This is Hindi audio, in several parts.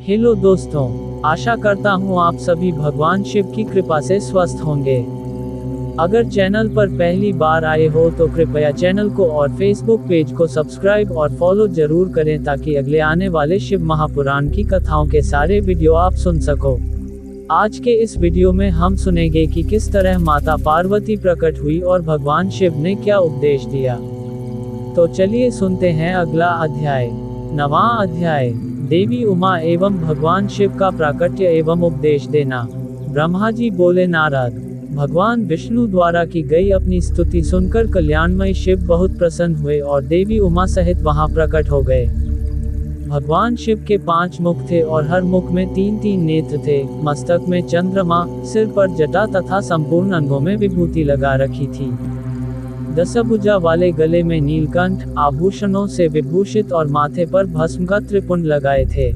हेलो दोस्तों, आशा करता हूँ आप सभी भगवान शिव की कृपा से स्वस्थ होंगे। अगर चैनल पर पहली बार आए हो तो कृपया चैनल को और फेसबुक पेज को सब्सक्राइब और फॉलो जरूर करें ताकि अगले आने वाले शिव महापुराण की कथाओं के सारे वीडियो आप सुन सको। आज के इस वीडियो में हम सुनेंगे कि किस तरह माता पार्वती प्रकट हुई और भगवान शिव ने क्या उपदेश दिया। तो चलिए सुनते हैं अगला अध्याय। 9वां अध्याय, देवी उमा एवं भगवान शिव का प्राकट्य एवं उपदेश देना। ब्रह्मा जी बोले, नारद, भगवान विष्णु द्वारा की गई अपनी स्तुति सुनकर कल्याणमय शिव बहुत प्रसन्न हुए और देवी उमा सहित वहां प्रकट हो गए। भगवान शिव के 5 मुख थे और हर मुख में 3-3 नेत्र थे। मस्तक में चंद्रमा, सिर पर जटा तथा संपूर्ण अंगों में विभूति लगा रखी थी। 10 भुजा वाले गले में नीलकंठ, आभूषणों से विभूषित और माथे पर भस्म का त्रिपुंड लगाए थे।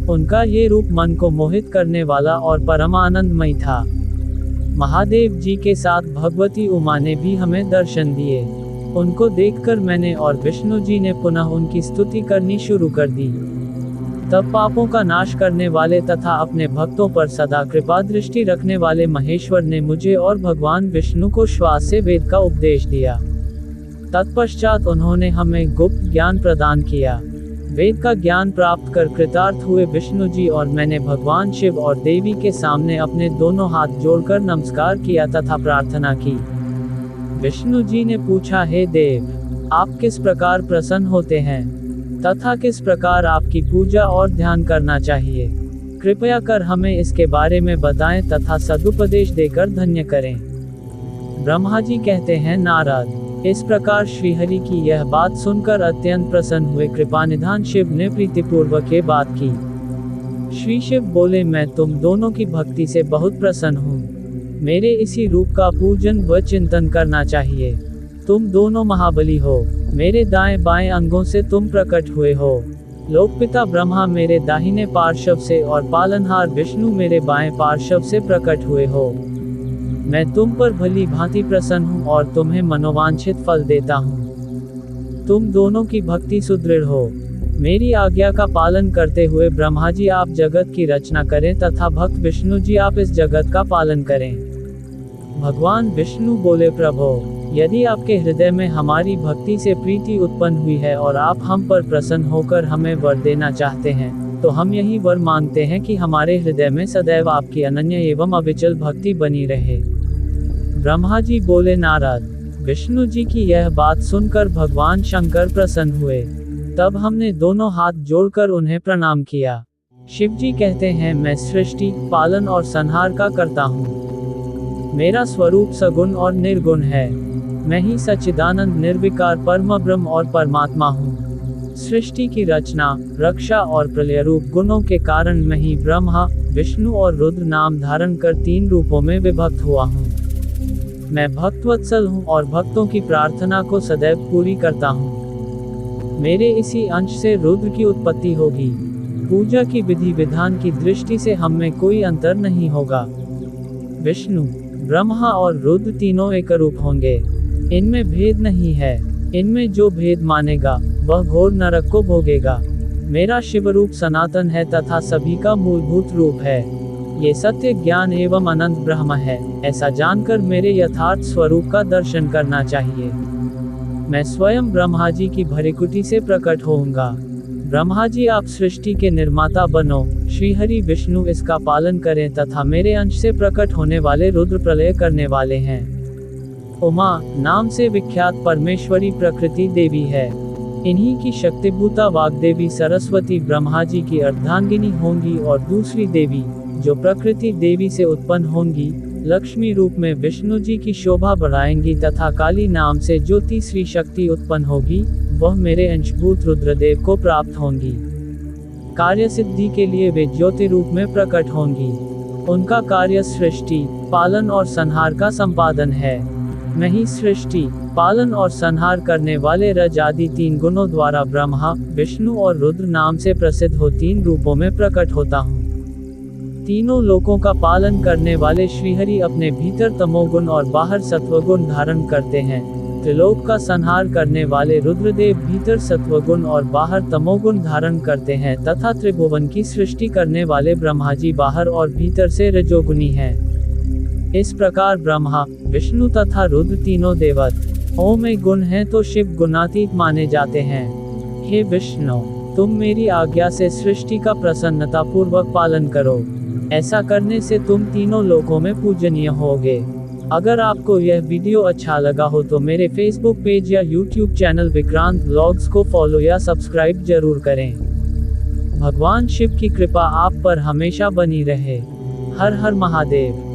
उनका ये रूप मन को मोहित करने वाला और परम आनंदमय था। महादेव जी के साथ भगवती उमा ने भी हमें दर्शन दिए। उनको देखकर मैंने और विष्णु जी ने पुनः उनकी स्तुति करनी शुरू कर दी। तब पापों का नाश करने वाले तथा अपने भक्तों पर सदा कृपा दृष्टि रखने वाले महेश्वर ने मुझे और भगवान विष्णु को श्वास से वेद का उपदेश दिया। तत्पश्चात उन्होंने हमें गुप्त ज्ञान प्रदान किया। वेद का ज्ञान प्राप्त कर कृतार्थ हुए विष्णु जी और मैंने भगवान शिव और देवी के सामने अपने दोनों हाथ जोड़कर नमस्कार किया तथा प्रार्थना की। विष्णु जी ने पूछा, हे देव, आप किस प्रकार प्रसन्न होते हैं तथा किस प्रकार आपकी पूजा और ध्यान करना चाहिए? कृपया कर हमें इसके बारे में बताएं तथा सदुपदेश देकर धन्य करें। ब्रह्मा जी कहते हैं, नारद, इस प्रकार श्रीहरि की यह बात सुनकर अत्यंत प्रसन्न हुए कृपानिधान शिव ने प्रीतिपूर्वक ये बात की। श्री शिव बोले, मैं तुम दोनों की भक्ति से बहुत प्रसन्न हूँ। मेरे इसी रूप का पूजन व चिंतन करना चाहिए। तुम दोनों महाबली हो। मेरे दाएं बाएं अंगों से तुम प्रकट हुए हो। लोकपिता ब्रह्मा मेरे दाहिने पार्श्व से और पालनहार विष्णु मेरे बाएं पार्श्व से प्रकट हुए हो। मैं तुम पर भली भांति प्रसन्न हूँ और तुम्हें मनोवांछित फल देता हूँ। तुम दोनों की भक्ति सुदृढ़ हो। मेरी आज्ञा का पालन करते हुए ब्रह्मा जी आप जगत की रचना करें तथा भक्त विष्णु जी आप इस जगत का पालन करें। भगवान विष्णु बोले, प्रभो, यदि आपके हृदय में हमारी भक्ति से प्रीति उत्पन्न हुई है और आप हम पर प्रसन्न होकर हमें वर देना चाहते हैं, तो हम यही वर मांगते हैं कि हमारे हृदय में सदैव आपकी अनन्य एवं अविचल भक्ति बनी रहे। ब्रह्मा जी बोले, नारद, विष्णु जी की यह बात सुनकर भगवान शंकर प्रसन्न हुए। तब हमने दोनों हाथ जोड़कर उन्हें प्रणाम किया। शिव जी कहते हैं, मैं सृष्टि, पालन और संहार का करता हूँ। मेरा स्वरूप सगुण और निर्गुण है। मैं ही सच्चिदानंद निर्विकार परम ब्रह्म और परमात्मा हूँ। सृष्टि की रचना, रक्षा और प्रलय रूप गुणों के कारण मैं ही ब्रह्मा, विष्णु और रुद्र नाम धारण कर 3 रूपों में विभक्त हुआ हूँ। मैं भक्तवत्सल हूँ और भक्तों की प्रार्थना को सदैव पूरी करता हूँ। मेरे इसी अंश से रुद्र की उत्पत्ति होगी। पूजा की विधि विधान की दृष्टि से हम में कोई अंतर नहीं होगा। विष्णु, ब्रह्मा और रुद्र तीनों एक रूप होंगे। इनमें भेद नहीं है। इनमें जो भेद मानेगा वह घोर नरक को भोगेगा। मेरा शिव रूप सनातन है तथा सभी का मूलभूत रूप है। ये सत्य ज्ञान एवं अनंत ब्रह्म है। ऐसा जानकर मेरे यथार्थ स्वरूप का दर्शन करना चाहिए। मैं स्वयं ब्रह्मा जी की भृकुटी से प्रकट होऊंगा। ब्रह्मा जी आप सृष्टि के निर्माता बनो। श्रीहरि विष्णु इसका पालन करें तथा मेरे अंश से प्रकट होने वाले रुद्र प्रलय करने वाले हैं। उमा नाम से विख्यात परमेश्वरी प्रकृति देवी है। इन्हीं की शक्तिभूता वाग्देवी सरस्वती ब्रह्मा जी की अर्धांगिनी होंगी और दूसरी देवी जो प्रकृति देवी से उत्पन्न होंगी, लक्ष्मी रूप में विष्णु जी की शोभा बढ़ाएंगी तथा काली नाम से जो तीसरी शक्ति उत्पन्न होगी वह मेरे अंशभूत रुद्रदेव को प्राप्त होंगी। कार्य सिद्धि के लिए वे ज्योति रूप में प्रकट होंगी। उनका कार्य सृष्टि, पालन और संहार का संपादन है। मैं ही सृष्टि, पालन और संहार करने वाले रज आदि 3 गुणों द्वारा ब्रह्मा, विष्णु और रुद्र नाम से प्रसिद्ध हो 3 रूपों में प्रकट होता हूँ। तीनों लोकों का पालन करने वाले श्रीहरि अपने भीतर तमोगुण और बाहर सत्वगुण धारण करते हैं। त्रिलोक का संहार करने वाले रुद्रदेव भीतर सत्वगुण और बाहर तमोगुण धारण करते हैं तथा त्रिभुवन की सृष्टि करने वाले ब्रह्मा जी बाहर और भीतर से रजोगुणी हैं। इस प्रकार ब्रह्मा, विष्णु तथा रुद्र तीनों देवत ओम में गुण हैं तो शिव गुणातीत माने जाते हैं। हे विष्णु, तुम मेरी आज्ञा से सृष्टि का प्रसन्नता पूर्वक पालन करो। ऐसा करने से तुम तीनों लोकों में पूजनीय होगे। अगर आपको यह वीडियो अच्छा लगा हो तो मेरे फेसबुक पेज या यूट्यूब चैनल विक्रांत व्लॉग्स को फॉलो या सब्सक्राइब जरूर करें। भगवान शिव की कृपा आप पर हमेशा बनी रहे। हर हर महादेव।